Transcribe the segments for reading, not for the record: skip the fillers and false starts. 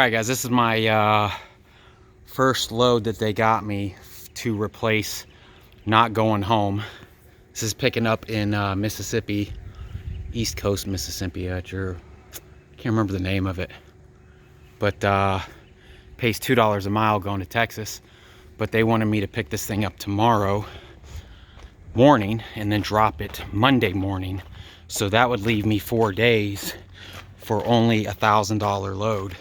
Alright guys, this is my first load that they got me to replace not going home. This is picking up in Mississippi, East Coast Mississippi at your, can't remember the name of it, but pays $2 a mile going to Texas. But they wanted me to pick this thing up tomorrow morning and then drop it Monday morning. So that would leave me 4 days for only $1,000 load.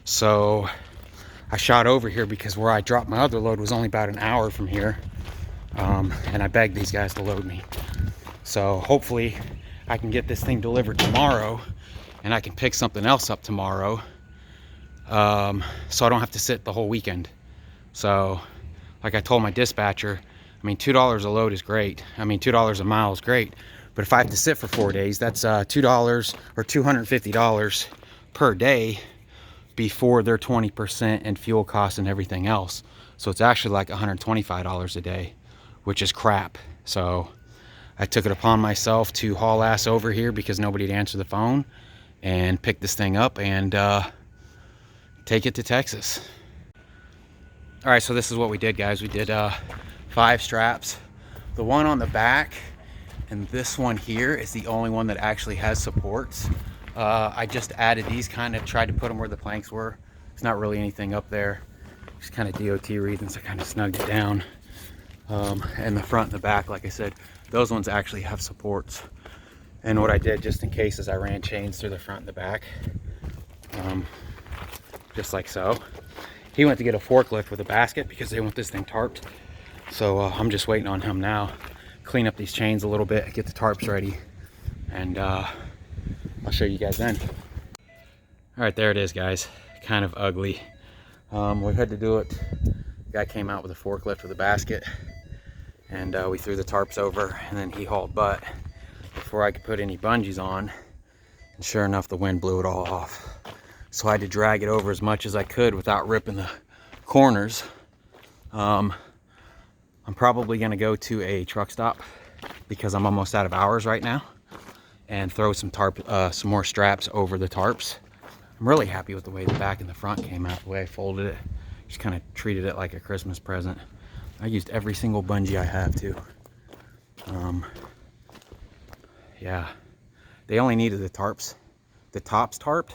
So I shot over here because where I dropped my other load was only about an hour from here. And I begged these guys to load me. So hopefully I can get this thing delivered tomorrow and I can pick something else up tomorrow. So I don't have to sit the whole weekend. So like I told my dispatcher, I mean, $2 a load is great. I mean, $2 a mile is great. But if I have to sit for 4 days, that's $2 or $250 per day before their 20% and fuel costs and everything else. So it's actually like $125 a day, which is crap. So I took it upon myself to haul ass over here because nobody had answered the phone and pick this thing up and take it to Texas. All right, so this is what we did, guys. We did 5 straps. The one on the back and this one here is the only one that actually has supports. I just added these, kind of tried to put them where the planks were. There's not really anything up there. Just kind of DOT reasons, I kind of snugged it down. And the front and the back, like I said, those ones actually have supports. And what I did, just in case, is I ran chains through the front and the back. Just like so. He went to get a forklift with a basket because they want this thing tarped. So I'm just waiting on him now. Clean up these chains a little bit, get the tarps ready, and I'll show you guys then. All right, there it is, guys. Kind of ugly. We had to do it. The guy came out with a forklift with a basket, and we threw the tarps over, and then he hauled butt before I could put any bungees on. And sure enough, the wind blew it all off. So I had to drag it over as much as I could without ripping the corners. I'm probably gonna go to a truck stop because I'm almost out of hours right now and throw some some more straps over the tarps. I'm really happy with the way the back and the front came out, the way I folded it. Just kind of treated it like a Christmas present. I used every single bungee I have too. Yeah, they only needed the tops tarped.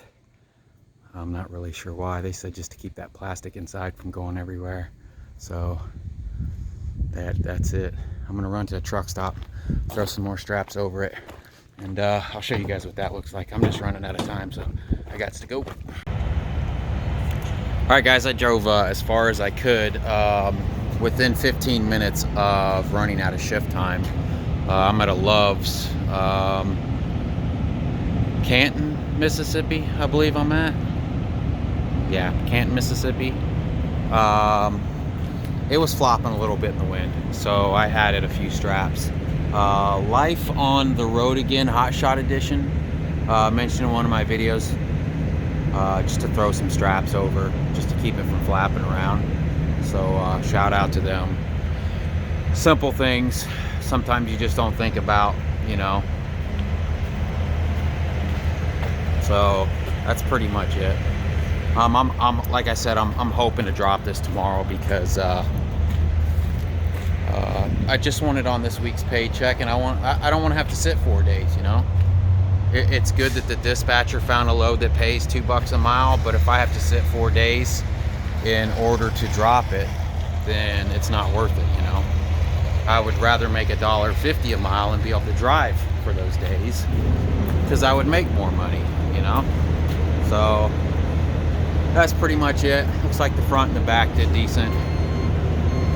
I'm not really sure why. They said just to keep that plastic inside from going everywhere. So that's it. I'm gonna run to a truck stop, throw some more straps over it, and I'll show you guys what that looks like. I'm just running out of time, so I got to go. All right, guys, I drove as far as I could. Within 15 minutes of running out of shift time, I'm at a Love's, Canton, Mississippi, I believe I'm at. Yeah, Canton, Mississippi. It was flopping a little bit in the wind, so I added a few straps. Life on the Road Again Hotshot edition, mentioned in one of my videos, just to throw some straps over, just to keep it from flapping around. So shout out to them. Simple things, sometimes you just don't think about, you know. So that's pretty much it. I'm like I said, I'm hoping to drop this tomorrow because I just want it on this week's paycheck, and I don't want to have to sit 4 days, you know. It's good that the dispatcher found a load that pays $2 a mile, but if I have to sit 4 days in order to drop it, then it's not worth it, you know. I would rather make $1.50 a mile and be able to drive for those days, because I would make more money, you know. So that's pretty much it. Looks like the front and the back did decent.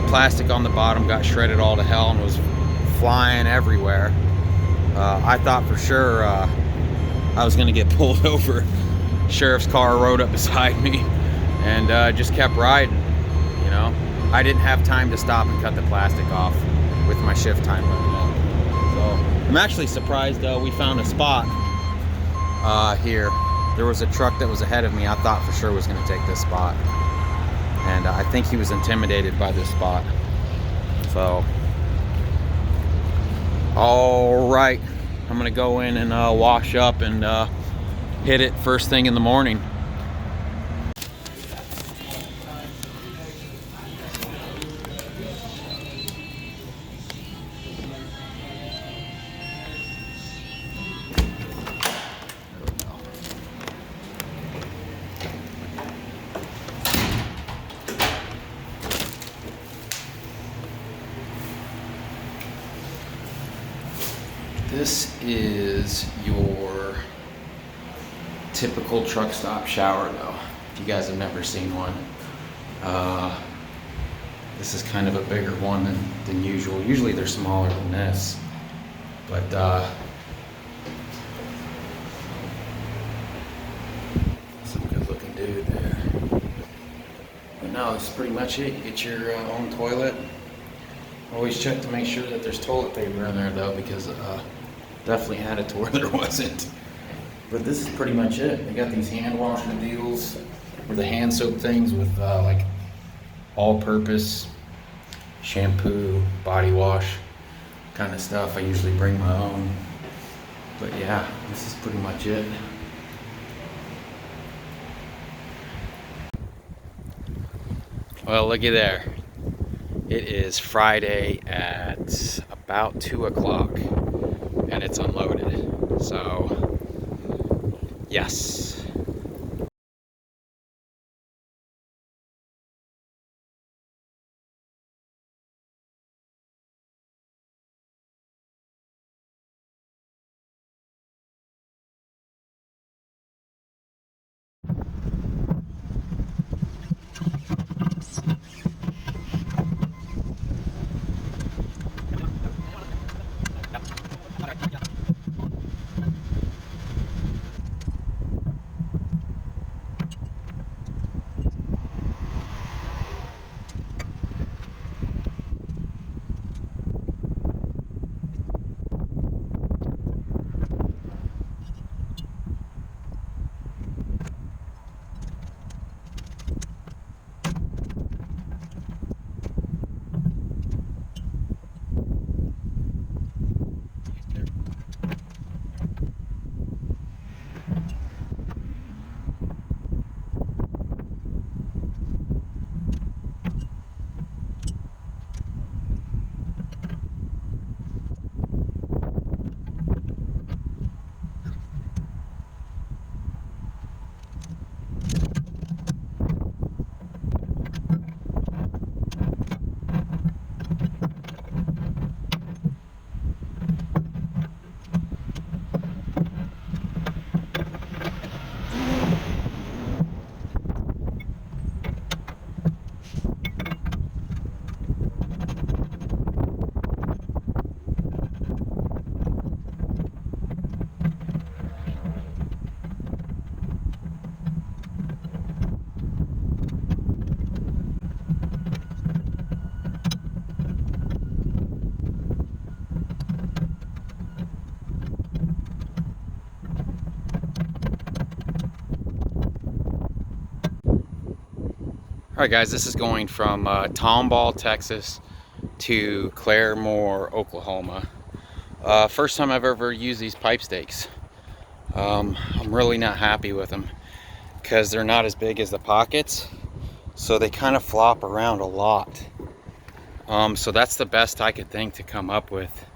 Plastic on the bottom got shredded all to hell and was flying everywhere. I thought for sure I was gonna get pulled over. Sheriff's car rode up beside me and just kept riding, you know. I didn't have time to stop and cut the plastic off with my shift time running out. So I'm actually surprised we found a spot here. There was a truck that was ahead of me. I thought for sure was going to take this spot, and I think he was intimidated by this spot. So all right, I'm gonna go in and wash up and hit it first thing in the morning. This is your typical truck stop shower though, if you guys have never seen one. This is kind of a bigger one than usual. Usually they're smaller than this, but some good looking dude there. But no, that's pretty much it. You get your own toilet. Always check to make sure that there's toilet paper in there though, because definitely had it to where there wasn't. But this is pretty much it. They got these hand washing deals, or the hand soap things with like all-purpose shampoo, body wash kind of stuff. I usually bring my own. But yeah, this is pretty much it. Well, looky there. It is Friday at about 2 o'clock and it's unloaded. So, yes. All right, guys, this is going from Tomball, Texas to Claremore, Oklahoma. First time I've ever used these pipe stakes. I'm really not happy with them because they're not as big as the pockets, so they kind of flop around a lot. So that's the best I could think to come up with.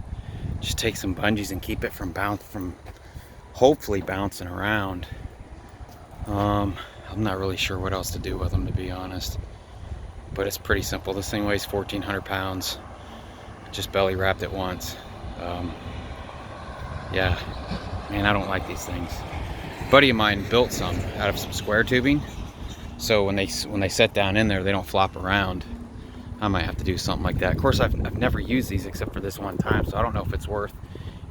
Just take some bungees and keep it from hopefully bouncing around. I'm not really sure what else to do with them, to be honest, but it's pretty simple. This thing weighs 1,400 pounds. Just belly wrapped it once. Yeah, man, I don't like these things. A buddy of mine built some out of some square tubing, so when they set down in there, they don't flop around. I might have to do something like that. Of course, I've never used these except for this one time, so I don't know if it's worth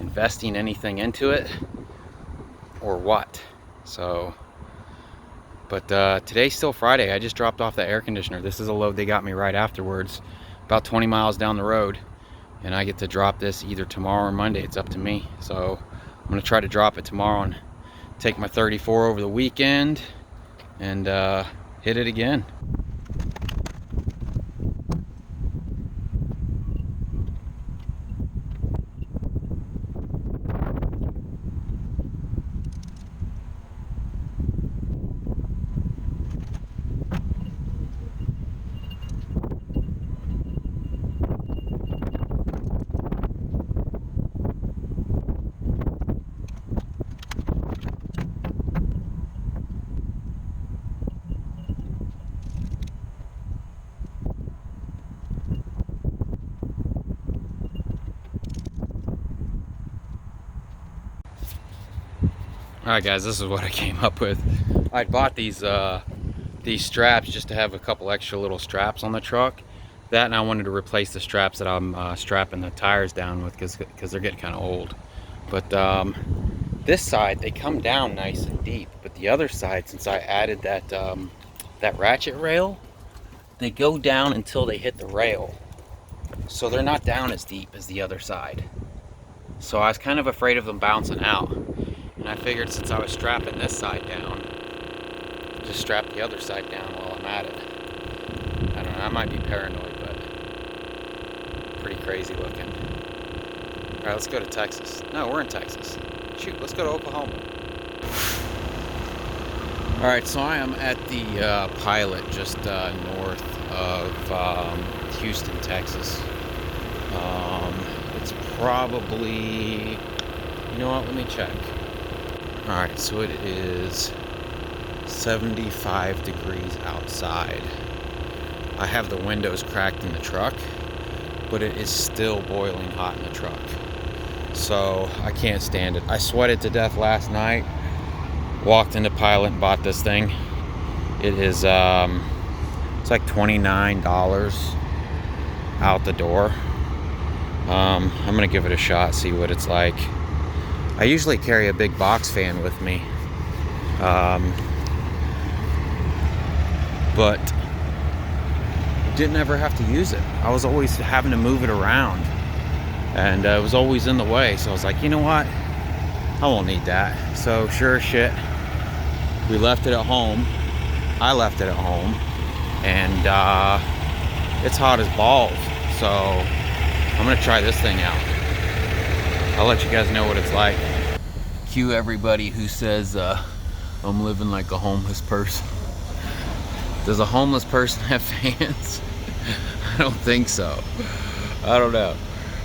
investing anything into it or what. So, but today's still Friday. I just dropped off the air conditioner. This is a load they got me right afterwards, about 20 miles down the road, and I get to drop this either tomorrow or Monday. It's up to me. So I'm gonna try to drop it tomorrow and take my 34 over the weekend and hit it again. Alright guys, this is what I came up with. I bought these straps just to have a couple extra little straps on the truck. That, and I wanted to replace the straps that I'm strapping the tires down with because they're getting kind of old. But this side, they come down nice and deep. But the other side, since I added that, that ratchet rail, they go down until they hit the rail. So they're not down as deep as the other side. So I was kind of afraid of them bouncing out. And I figured since I was strapping this side down, just strap the other side down while I'm at it. I don't know, I might be paranoid, but pretty crazy looking. All right, let's go to Texas. No, we're in Texas. Shoot, let's go to Oklahoma. All right, so I am at the Pilot just north of Houston, Texas. It's probably, you know what, let me check. All right, so it is 75 degrees outside. I have the windows cracked in the truck, but it is still boiling hot in the truck. So I can't stand it. I sweated to death last night. Walked into Pilot and bought this thing. It is it's like $29 out the door. I'm gonna give it a shot, see what it's like. I usually carry a big box fan with me, but didn't ever have to use it. I was always having to move it around, and it was always in the way. So I was like, you know what? I won't need that. So sure as shit, we left it at home. I left it at home, and it's hot as balls. So I'm gonna try this thing out. I'll let you guys know what it's like. Cue everybody who says I'm living like a homeless person. Does a homeless person have fans? I don't think so. I don't know.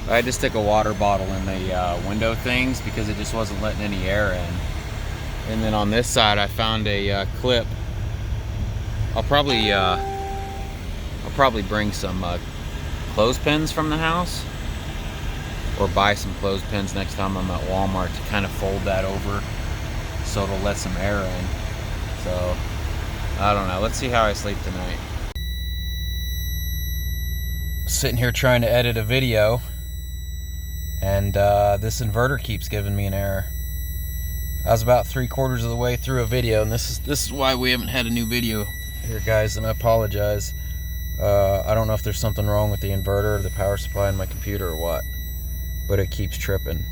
I just stick a water bottle in the window things because it just wasn't letting any air in. And then on this side I found a clip. I'll probably bring some clothespins from the house, or buy some clothespins next time I'm at Walmart to kind of fold that over so it'll let some air in. So I don't know, let's see how I sleep tonight. Sitting here trying to edit a video, and this inverter keeps giving me an error. I was about 3/4 of the way through a video, and this is why we haven't had a new video here, guys, and I apologize. I don't know if there's something wrong with the inverter or the power supply in my computer or what, but it keeps tripping.